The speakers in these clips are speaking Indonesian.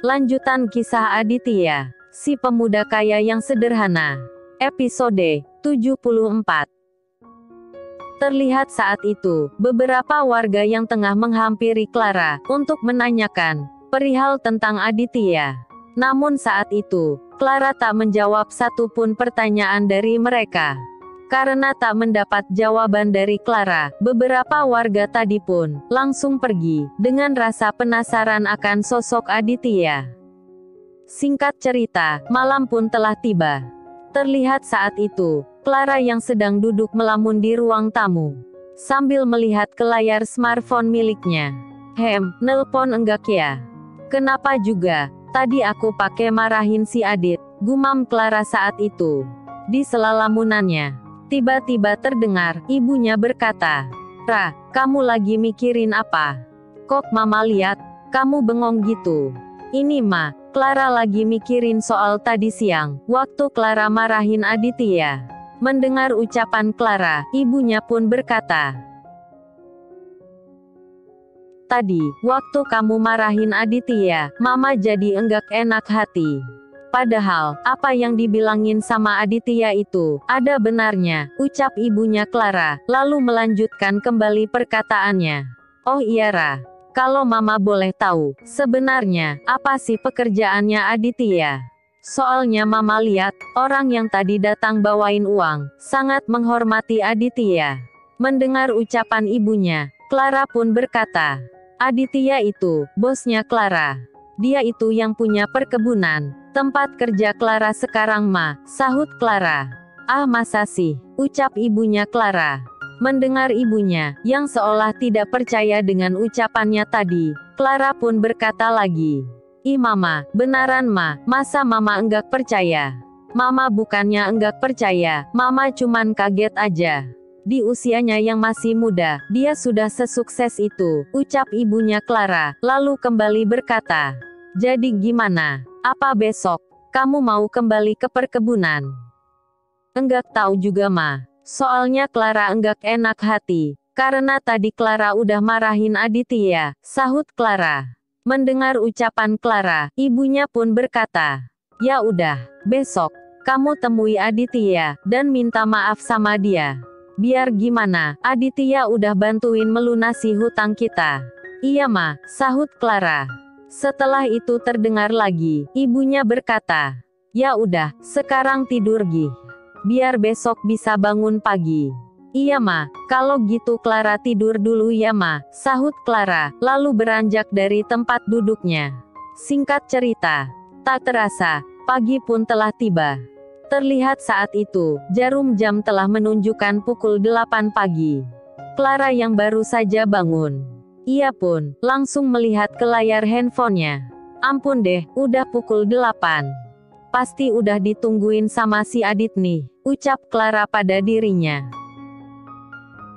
Lanjutan kisah Aditya, si pemuda kaya yang sederhana. Episode 74. Terlihat saat itu, beberapa warga yang tengah menghampiri Clara untuk menanyakan perihal tentang Aditya. Namun saat itu, Clara tak menjawab satupun pertanyaan dari mereka. Karena tak mendapat jawaban dari Clara, beberapa warga tadi pun langsung pergi dengan rasa penasaran akan sosok Aditya. Singkat cerita, malam pun telah tiba. Terlihat saat itu, Clara yang sedang duduk melamun di ruang tamu, sambil melihat ke layar smartphone miliknya. Nelpon enggak ya? Kenapa juga? Tadi aku pakai marahin si Adit, gumam Clara saat itu. Di sela lamunannya, tiba-tiba terdengar ibunya berkata, "Ra, kamu lagi mikirin apa? Kok mama lihat kamu bengong gitu?" "Ini ma, Clara lagi mikirin soal tadi siang, waktu Clara marahin Aditya." Mendengar ucapan Clara, ibunya pun berkata, "Tadi, waktu kamu marahin Aditya, mama jadi enggak enak hati. Padahal, apa yang dibilangin sama Aditya itu, ada benarnya," ucap ibunya Clara, lalu melanjutkan kembali perkataannya. "Oh iya Ra, kalau mama boleh tahu, sebenarnya, apa sih pekerjaannya Aditya? Soalnya mama lihat, orang yang tadi datang bawain uang, sangat menghormati Aditya." Mendengar ucapan ibunya, Clara pun berkata, "Aditya itu, bosnya Clara. Dia itu yang punya perkebunan, tempat kerja Clara sekarang ma," sahut Clara. "Ah masa sih?" ucap ibunya Clara. Mendengar ibunya, yang seolah tidak percaya dengan ucapannya tadi, Clara pun berkata lagi, "Ih mama, benaran ma, masa mama enggak percaya?" "Mama bukannya enggak percaya, mama cuman kaget aja. Di usianya yang masih muda, dia sudah sesukses itu," ucap ibunya Clara, lalu kembali berkata, "Jadi gimana? Apa besok kamu mau kembali ke perkebunan?" "Enggak tahu juga ma. Soalnya Clara enggak enak hati, karena tadi Clara udah marahin Aditya," sahut Clara. Mendengar ucapan Clara, ibunya pun berkata, "Ya udah, besok kamu temui Aditya dan minta maaf sama dia. Biar gimana, Aditya udah bantuin melunasi hutang kita." "Iya ma," sahut Clara. Setelah itu terdengar lagi, ibunya berkata, "Ya udah, sekarang tidur Gi. Biar besok bisa bangun pagi." "Iya ma, kalau gitu Clara tidur dulu ya ma," sahut Clara, lalu beranjak dari tempat duduknya. Singkat cerita, tak terasa, pagi pun telah tiba. Terlihat saat itu, jarum jam telah menunjukkan pukul 8 pagi. Clara yang baru saja bangun, ia pun langsung melihat ke layar handphonenya. "Ampun deh, udah pukul 8. Pasti udah ditungguin sama si Adit nih," ucap Clara pada dirinya.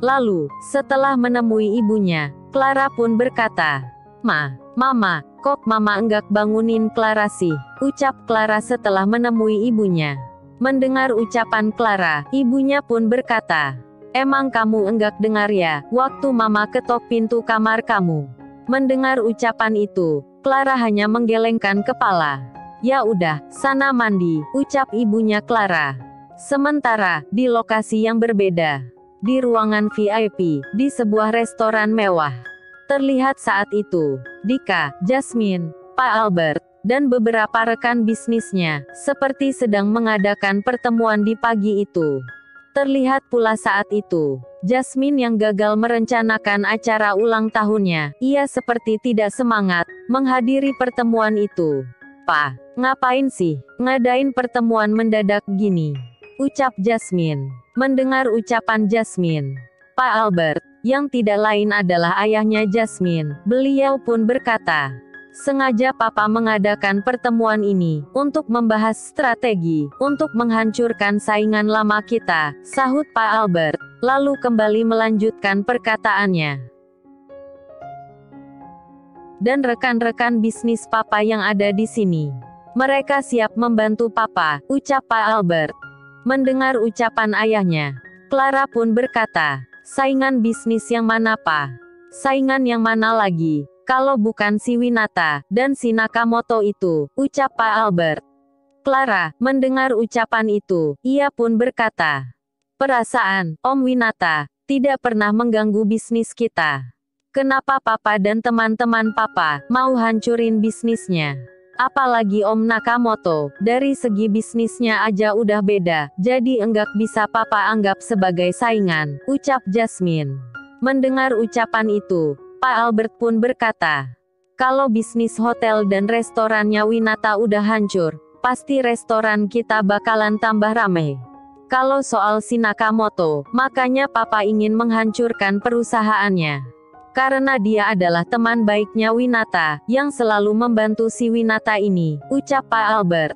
Lalu, setelah menemui ibunya, Clara pun berkata, Mama, kok mama enggak bangunin Clara sih?" ucap Clara setelah menemui ibunya. Mendengar ucapan Clara, ibunya pun berkata, "Emang kamu enggak dengar ya, waktu mama ketok pintu kamar kamu?" Mendengar ucapan itu, Clara hanya menggelengkan kepala. "Ya udah, sana mandi," ucap ibunya Clara. Sementara, di lokasi yang berbeda, di ruangan VIP, di sebuah restoran mewah, terlihat saat itu, Dika, Jasmine, Pak Albert, dan beberapa rekan bisnisnya, seperti sedang mengadakan pertemuan di pagi itu. Terlihat pula saat itu, Jasmine yang gagal merencanakan acara ulang tahunnya, ia seperti tidak semangat menghadiri pertemuan itu. "Pak, ngapain sih ngadain pertemuan mendadak gini?" ucap Jasmine. Mendengar ucapan Jasmine, Pak Albert, yang tidak lain adalah ayahnya Jasmine, beliau pun berkata, "Sengaja Papa mengadakan pertemuan ini, untuk membahas strategi, untuk menghancurkan saingan lama kita," sahut Pak Albert, lalu kembali melanjutkan perkataannya. "Dan rekan-rekan bisnis Papa yang ada di sini, mereka siap membantu Papa," ucap Pak Albert. Mendengar ucapan ayahnya, Clara pun berkata, "Saingan bisnis yang mana Pak? Saingan yang mana lagi? Kalau bukan si Winata dan si Nakamoto itu, ucap Pak Albert. Clara mendengar ucapan itu, ia pun berkata, perasaan, Om Winata, tidak pernah mengganggu bisnis kita. Kenapa Papa dan teman-teman Papa mau hancurin bisnisnya? Apalagi Om Nakamoto, dari segi bisnisnya aja udah beda, jadi enggak bisa Papa anggap sebagai saingan, ucap Jasmine. Mendengar ucapan itu, Pak Albert pun berkata, kalau bisnis hotel dan restorannya Winata udah hancur, pasti restoran kita bakalan tambah ramai. Kalau soal si Nakamoto, makanya Papa ingin menghancurkan perusahaannya. Karena dia adalah teman baiknya Winata, yang selalu membantu si Winata ini, ucap Pak Albert.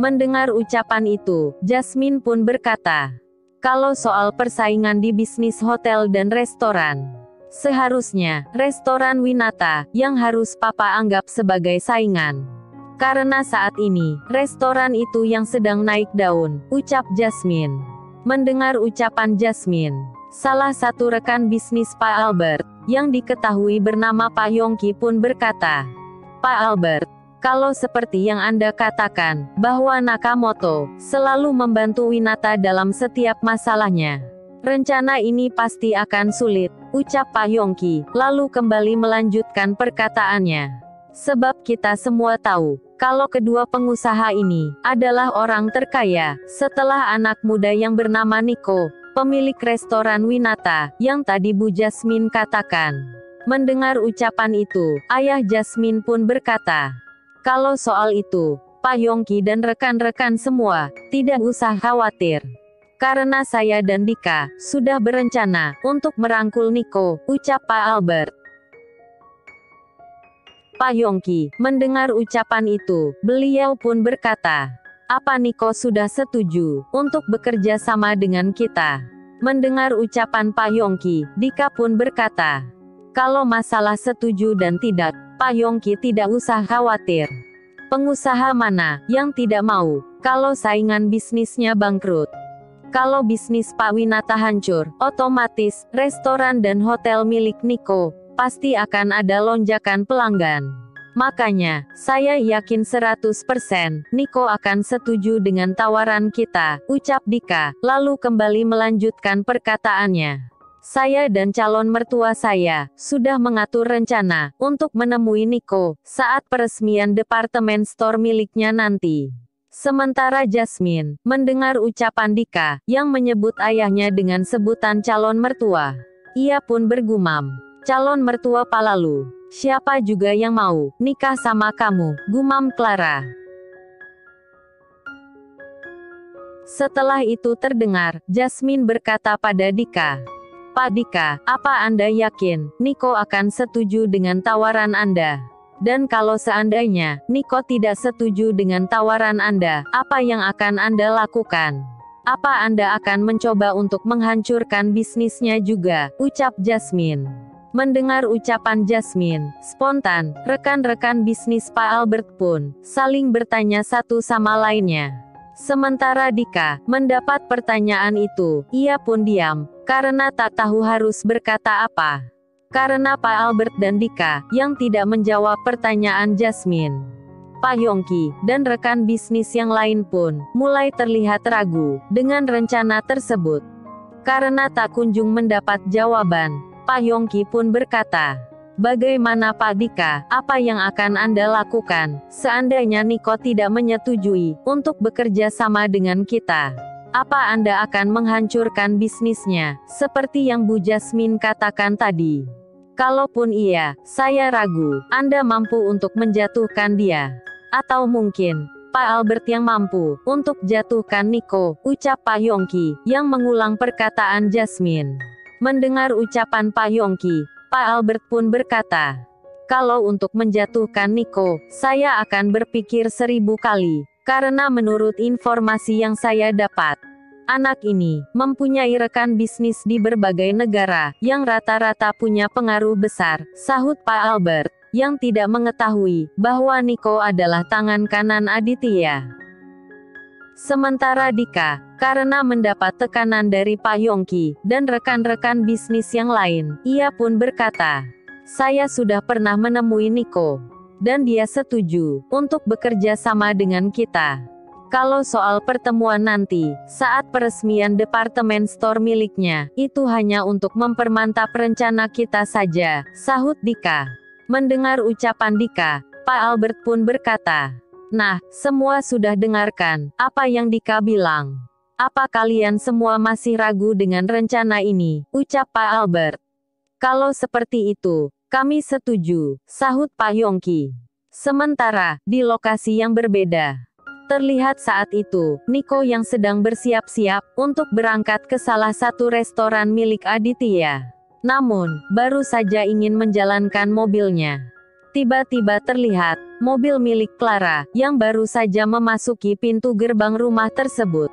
Mendengar ucapan itu, Jasmine pun berkata, kalau soal persaingan di bisnis hotel dan restoran, seharusnya restoran Winata yang harus Papa anggap sebagai saingan. Karena saat ini, restoran itu yang sedang naik daun, ucap Jasmine. Mendengar ucapan Jasmine, salah satu rekan bisnis Pak Albert, yang diketahui bernama Pak Yongki pun berkata, Pak Albert, kalau seperti yang Anda katakan, bahwa Nakamoto selalu membantu Winata dalam setiap masalahnya, rencana ini pasti akan sulit, ucap Pak Yongki, lalu kembali melanjutkan perkataannya. Sebab kita semua tahu, kalau kedua pengusaha ini adalah orang terkaya, setelah anak muda yang bernama Nico, pemilik restoran Winata, yang tadi Bu Jasmine katakan. Mendengar ucapan itu, ayah Jasmine pun berkata, kalau soal itu, Pak Yongki dan rekan-rekan semua, tidak usah khawatir. Karena saya dan Dika, sudah berencana, untuk merangkul Nico, ucap Pak Albert. Pak Yongki, mendengar ucapan itu, beliau pun berkata, apa Nico sudah setuju, untuk bekerja sama dengan kita? Mendengar ucapan Pak Yongki, Dika pun berkata, kalau masalah setuju dan tidak, Pak Yongki tidak usah khawatir. Pengusaha mana, yang tidak mau, kalau saingan bisnisnya bangkrut? Kalau bisnis Pak Winata hancur, otomatis, restoran dan hotel milik Nico, pasti akan ada lonjakan pelanggan. Makanya, saya yakin 100%, Nico akan setuju dengan tawaran kita, ucap Dika, lalu kembali melanjutkan perkataannya. Saya dan calon mertua saya, sudah mengatur rencana, untuk menemui Nico, saat peresmian departemen store miliknya nanti. Sementara Jasmine, mendengar ucapan Dika, yang menyebut ayahnya dengan sebutan calon mertua. Ia pun bergumam, calon mertua Palalu, siapa juga yang mau nikah sama kamu, gumam Clara. Setelah itu terdengar, Jasmine berkata pada Dika, Pak Dika, apa Anda yakin, Nico akan setuju dengan tawaran Anda? Dan kalau seandainya, Nico tidak setuju dengan tawaran Anda, apa yang akan Anda lakukan? Apa Anda akan mencoba untuk menghancurkan bisnisnya juga, ucap Jasmine. Mendengar ucapan Jasmine, spontan, rekan-rekan bisnis Pak Albert pun, saling bertanya satu sama lainnya. Sementara Dika, mendapat pertanyaan itu, ia pun diam, karena tak tahu harus berkata apa. Karena Pak Albert dan Dika, yang tidak menjawab pertanyaan Jasmine. Pak Yongki, dan rekan bisnis yang lain pun, mulai terlihat ragu, dengan rencana tersebut. Karena tak kunjung mendapat jawaban, Pak Yongki pun berkata, bagaimana Pak Dika, apa yang akan Anda lakukan, seandainya Nico tidak menyetujui, untuk bekerja sama dengan kita? Apa Anda akan menghancurkan bisnisnya, seperti yang Bu Jasmine katakan tadi? Kalaupun iya, saya ragu, Anda mampu untuk menjatuhkan dia. Atau mungkin, Pak Albert yang mampu, untuk jatuhkan Nico, ucap Pak Yongki, yang mengulang perkataan Jasmine. Mendengar ucapan Pak Yongki, Pak Albert pun berkata, kalau untuk menjatuhkan Nico, saya akan berpikir 1000 kali, karena menurut informasi yang saya dapat, anak ini mempunyai rekan bisnis di berbagai negara, yang rata-rata punya pengaruh besar, sahut Pak Albert, yang tidak mengetahui bahwa Nico adalah tangan kanan Aditya. Sementara Dika, karena mendapat tekanan dari Pak Yongki dan rekan-rekan bisnis yang lain, ia pun berkata, "Saya sudah pernah menemui Niko, dan dia setuju untuk bekerja sama dengan kita. Kalau soal pertemuan nanti, saat peresmian departemen store miliknya, itu hanya untuk mempermantap rencana kita saja," sahut Dika. Mendengar ucapan Dika, Pak Albert pun berkata, "Nah, semua sudah dengarkan apa yang Dika bilang. Apa kalian semua masih ragu dengan rencana ini?" ucap Pak Albert. "Kalau seperti itu, kami setuju," sahut Pak Yongki. Sementara, di lokasi yang berbeda, terlihat saat itu, Niko yang sedang bersiap-siap untuk berangkat ke salah satu restoran milik Aditya. Namun, baru saja ingin menjalankan mobilnya. Tiba-tiba terlihat, mobil milik Clara, yang baru saja memasuki pintu gerbang rumah tersebut.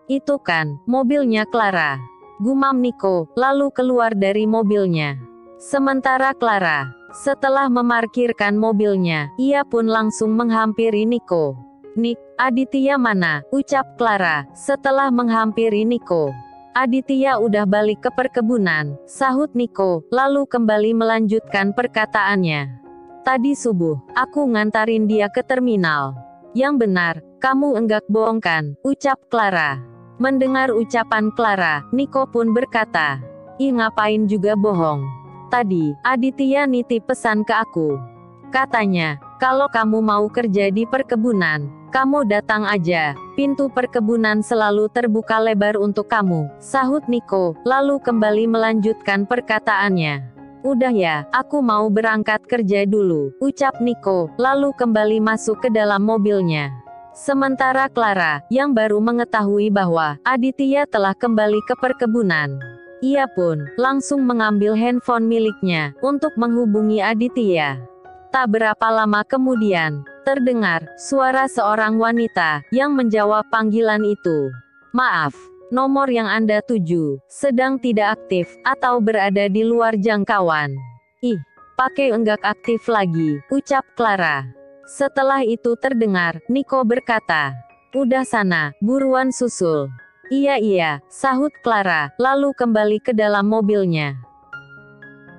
"Itu kan, mobilnya Clara," gumam Niko, lalu keluar dari mobilnya. Sementara Clara, setelah memarkirkan mobilnya, ia pun langsung menghampiri Niko. "Nik, Aditya mana?" ucap Clara, setelah menghampiri Niko. "Aditya udah balik ke perkebunan," sahut Niko, lalu kembali melanjutkan perkataannya. "Tadi subuh, aku ngantarin dia ke terminal." "Yang benar, kamu enggak bohong kan?" ucap Clara. Mendengar ucapan Clara, Niko pun berkata, "Ih, ngapain juga bohong. Tadi, Aditya nitip pesan ke aku. Katanya, kalau kamu mau kerja di perkebunan, kamu datang aja, pintu perkebunan selalu terbuka lebar untuk kamu," sahut Niko, lalu kembali melanjutkan perkataannya. "Udah ya, aku mau berangkat kerja dulu," ucap Niko, lalu kembali masuk ke dalam mobilnya. Sementara Clara, yang baru mengetahui bahwa Aditya telah kembali ke perkebunan, ia pun langsung mengambil handphone miliknya untuk menghubungi Aditya. Tak berapa lama kemudian, terdengar suara seorang wanita yang menjawab panggilan itu. "Maaf, nomor yang Anda tuju sedang tidak aktif atau berada di luar jangkauan." "Ih, pakai enggak aktif lagi," ucap Clara. Setelah itu terdengar Niko berkata, "Udah sana, buruan susul." Iya, sahut Clara, lalu kembali ke dalam mobilnya.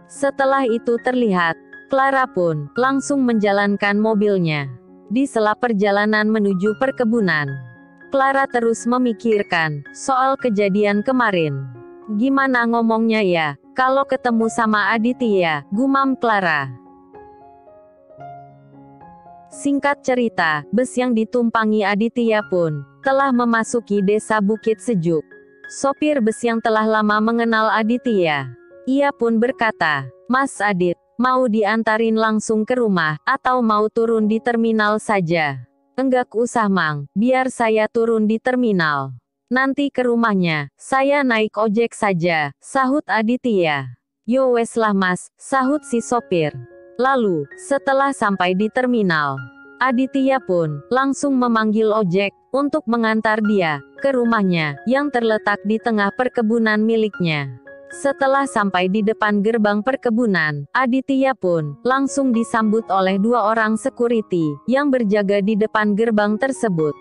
Setelah itu terlihat, Clara pun langsung menjalankan mobilnya. Di sela perjalanan menuju perkebunan, Clara terus memikirkan soal kejadian kemarin. "Gimana ngomongnya ya, kalau ketemu sama Aditya?" gumam Clara. Singkat cerita, bus yang ditumpangi Aditya pun telah memasuki desa Bukit Sejuk. Sopir bus yang telah lama mengenal Aditya, ia pun berkata, "Mas Adit, mau diantarin langsung ke rumah, atau mau turun di terminal saja?" "Enggak usah Mang, biar saya turun di terminal. Nanti ke rumahnya, saya naik ojek saja," sahut Aditya. "Yo wes lah Mas," sahut si sopir. Lalu, setelah sampai di terminal, Aditya pun langsung memanggil ojek untuk mengantar dia ke rumahnya yang terletak di tengah perkebunan miliknya. Setelah sampai di depan gerbang perkebunan, Aditya pun langsung disambut oleh dua orang security yang berjaga di depan gerbang tersebut.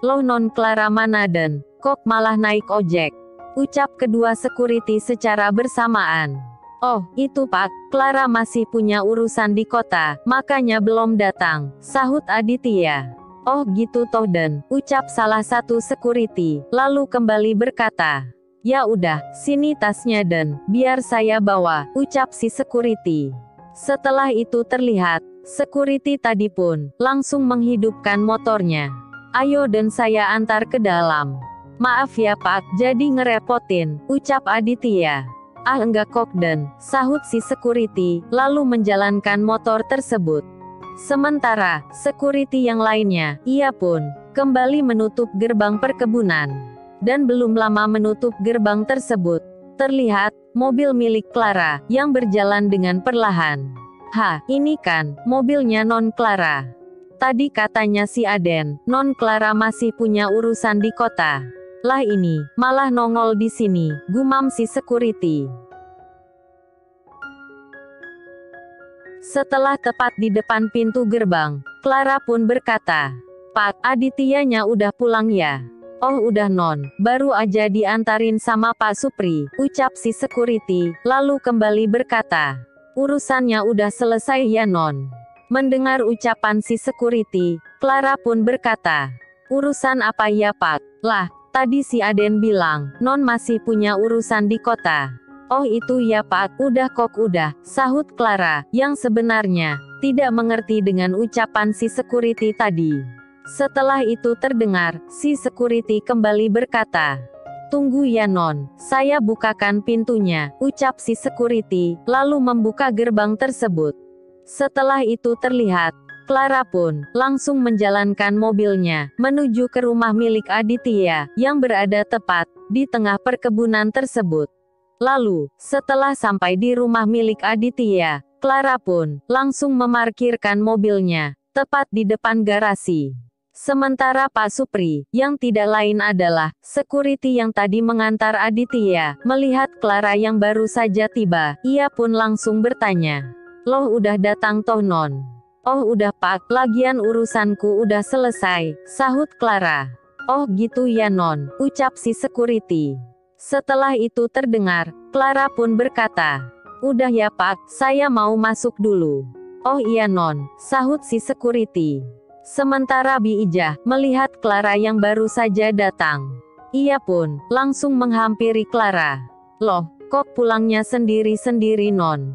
"Loh non Clara mana dan kok malah naik ojek?" ucap kedua security secara bersamaan. "Oh, itu Pak, Clara masih punya urusan di kota, makanya belum datang," sahut Aditya. "Oh gitu toh dan," ucap salah satu security, lalu kembali berkata, "Ya udah, sini tasnya dan, biar saya bawa," ucap si security. Setelah itu terlihat, security tadi pun langsung menghidupkan motornya. "Ayo dan saya antar ke dalam." "Maaf ya Pak, jadi ngerepotin," ucap Aditya. "Ah enggak kok dan," sahut si security, lalu menjalankan motor tersebut. Sementara, security yang lainnya, ia pun kembali menutup gerbang perkebunan. Dan belum lama menutup gerbang tersebut, terlihat mobil milik Clara yang berjalan dengan perlahan. "Ha, ini kan mobilnya non Clara. Tadi katanya si Aden, non Clara masih punya urusan di kota. Lah ini, malah nongol di sini," gumam si security. Setelah tepat di depan pintu gerbang, Clara pun berkata, Pak, Adityanya udah pulang ya? Oh udah non, baru aja diantarin sama Pak Supri, ucap si security, lalu kembali berkata, urusannya udah selesai ya non. Mendengar ucapan si security, Clara pun berkata, urusan apa ya Pak? Lah, tadi si Aden bilang, non masih punya urusan di kota. Oh itu ya Pak, udah kok udah, sahut Clara, yang sebenarnya tidak mengerti dengan ucapan si security tadi. Setelah itu terdengar, si security kembali berkata, tunggu ya non, saya bukakan pintunya, ucap si security, lalu membuka gerbang tersebut. Setelah itu terlihat, Clara pun langsung menjalankan mobilnya menuju ke rumah milik Aditya yang berada tepat di tengah perkebunan tersebut. Lalu, setelah sampai di rumah milik Aditya, Clara pun langsung memarkirkan mobilnya tepat di depan garasi. Sementara Pak Supri, yang tidak lain adalah security yang tadi mengantar Aditya, melihat Clara yang baru saja tiba, ia pun langsung bertanya, "Loh udah datang toh non?" "Oh udah Pak, lagian urusanku udah selesai," sahut Clara. "Oh gitu ya non," ucap si security. Setelah itu terdengar, Clara pun berkata, "Udah ya Pak, saya mau masuk dulu." "Oh iya non," sahut si security. Sementara Bi Ijah melihat Clara yang baru saja datang. Ia pun langsung menghampiri Clara. "Loh, kok pulangnya sendiri-sendiri non?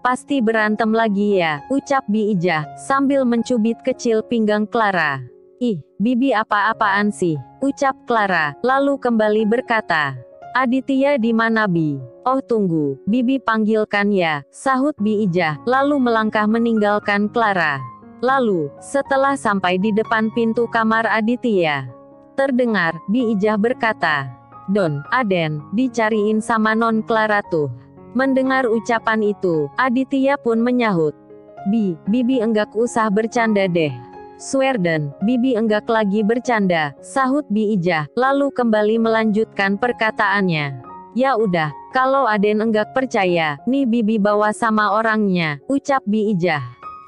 Pasti berantem lagi ya," ucap Bi Ijah sambil mencubit kecil pinggang Clara. "Ih, Bibi apa-apaan sih," ucap Clara, lalu kembali berkata, "Aditya di mana Bi?" "Oh tunggu, Bibi panggilkan ya," sahut Bi Ijah, lalu melangkah meninggalkan Clara. Lalu, setelah sampai di depan pintu kamar Aditya, terdengar Bi Ijah berkata, "Don, Aden, dicariin sama non Clara tuh." Mendengar ucapan itu, Aditya pun menyahut, Bibi enggak usah bercanda deh." "Swerden, Bibi enggak lagi bercanda," sahut Bi Ijah, lalu kembali melanjutkan perkataannya. "Ya udah, kalau Aden enggak percaya, nih Bibi bawa sama orangnya," ucap Bi Ijah.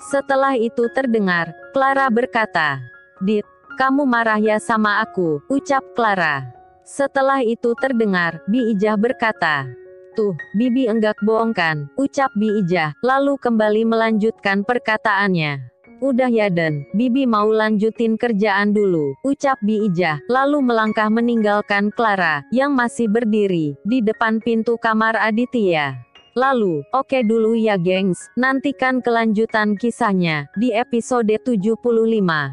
Setelah itu terdengar, Clara berkata, "Dit, kamu marah ya sama aku," ucap Clara. Setelah itu terdengar, Bi Ijah berkata, "Tuh, Bibi enggak bohong kan," ucap Bi Ijah, lalu kembali melanjutkan perkataannya. "Udah ya Den, Bibi mau lanjutin kerjaan dulu," ucap Bi Ijah, lalu melangkah meninggalkan Clara, yang masih berdiri di depan pintu kamar Aditya. Lalu, oke dulu ya gengs, nantikan kelanjutan kisahnya di episode 75.